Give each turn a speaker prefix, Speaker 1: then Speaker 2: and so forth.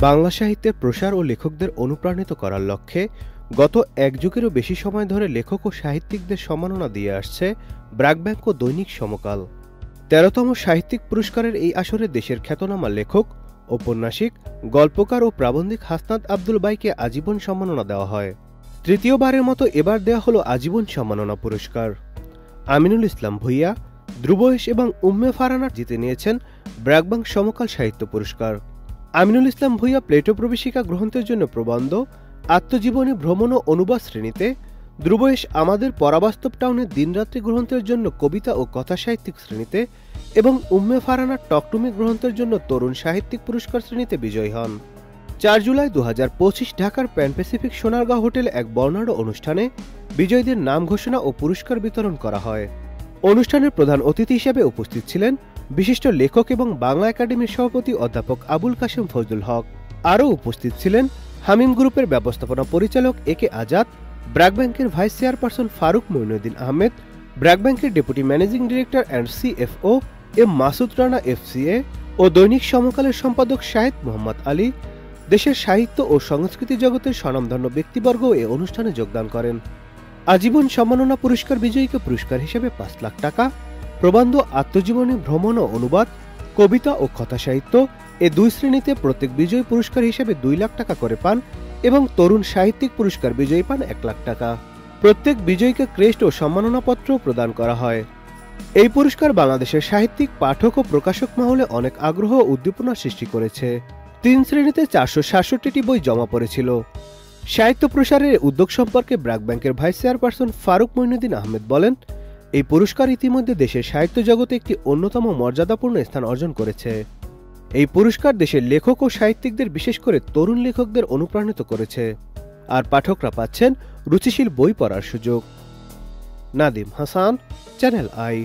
Speaker 1: বাংলা সাহিত্যের প্রসার ও লেখকদের অনুপ্রাণিত করার লক্ষ্যে গত এক যুগেরও বেশি সময় ধরে লেখক ও সাহিত্যিকদের সম্মাননা দিয়ে আসছে ব্র্যাক ব্যাংক ও দৈনিক সমকাল। ১৩তম সাহিত্যিক পুরস্কারের এই আসরে দেশের খ্যাতনামা লেখক, ঔপন্যাসিক, গল্পকার ও প্রাবন্ধিক হাসনাত আব্দুল বাইকে আজীবন সম্মাননা দেওয়া হয়। তৃতীয়বারের মতো এবার দেওয়া হলো আজীবন সম্মাননা পুরস্কার। আমিনুল ইসলাম ভূঁইয়া, ধ্রুবয়েশ এবং উম্মে ফারহানা জিতে নিয়েছেন ব্র্যাক ব্যাংক সমকাল সাহিত্য পুরস্কার। আমিনুল ইসলাম ভূঁইয়া প্লেটো প্রবেশিকা গ্রন্থের জন্য প্রবন্ধ, আত্মজীবনী, ভ্রমণ ও অনুবাদ শ্রেণীতে, ধ্রুবয়েশ আমাদের পরাবাস্তব টাউনের দিনরাত্রি গ্রন্থের জন্য কবিতা ও কথা সাহিত্যিক শ্রেণীতে এবং উম্মে ফারহানা টকটুমি গ্রন্থের জন্য তরুণ সাহিত্যিক পুরস্কার শ্রেণীতে বিজয়ী হন। ৪ জুলাই ২০২৫ ঢাকার প্যান প্যাসিফিক সোনারগাঁও হোটেলে এক বর্ণাঢ্য অনুষ্ঠানে বিজয়ীদের নাম ঘোষণা ও পুরস্কার বিতরণ করা হয়। অনুষ্ঠানের প্রধান অতিথি হিসেবে উপস্থিত ছিলেন বিশিষ্ট লেখক এবং বাংলা একাডেমির সভাপতি অধ্যাপক আবুল কাশেম ফজলুল হক। আরও উপস্থিত ছিলেন হামিম গ্রুপের ব্যবস্থাপনা পরিচালক একে আজাদ, ব্র্যাক ব্যাংকের ভাইস চেয়ারপারসন ফারুক মঈনুদ্দিন আহমেদ, ব্র্যাক ব্যাংকের deputy managing director and CFO M Masud Rana FCA ও দৈনিক সমকালের সম্পাদক শাহেদ মোহাম্মদ আলী। দেশের সাহিত্য ও সংস্কৃতি জগতের স্বনামধন্য ব্যক্তিবর্গ এ অনুষ্ঠানে যোগদান করেন। আজীবন সম্মাননা পুরস্কার বিজয়ীকে পুরস্কার হিসেবে ৫ লাখ টাকা, প্রবন্ধ, আত্মজীবনী, ভ্রমণ ও অনুবাদ, কবিতা ও কথা সাহিত্য এ দুই শ্রেণীতে প্রত্যেক বিজয়ী পুরস্কার হিসেবে ২ লাখ টাকা করে পান এবং তরুণ সাহিত্যিক পুরস্কার বিজয়ী পান ১ লাখ টাকা। প্রত্যেক বিজয়ীকে ক্রেস্ট ও সম্মাননাপত্র প্রদান করা হয়। এই পুরস্কার বাংলাদেশের সাহিত্যিক, পাঠক ও প্রকাশক মহলে অনেক আগ্রহ ও উদ্দীপনা সৃষ্টি করেছে। ৩ শ্রেণীতে ৪৬৭টি বই জমা পড়েছিল। সাহিত্য প্রসারের উদ্যোগ সম্পর্কে ব্র্যাক ব্যাংকের ভাইস চেয়ারপারসন ফারুক মঈনুদ্দিন আহমেদ বলেন, এই পুরস্কার ইতিমধ্যে দেশের সাহিত্য জগতে একটি অন্যতম মর্যাদাপূর্ণ স্থান অর্জন করেছে। এই পুরস্কার দেশের লেখক ও সাহিত্যিকদের, বিশেষ করে তরুণ লেখকদের অনুপ্রাণিত করেছে, আর পাঠকরা পাচ্ছেন রুচিশীল বই পড়ার সুযোগ। Nadim Hasan, channel I.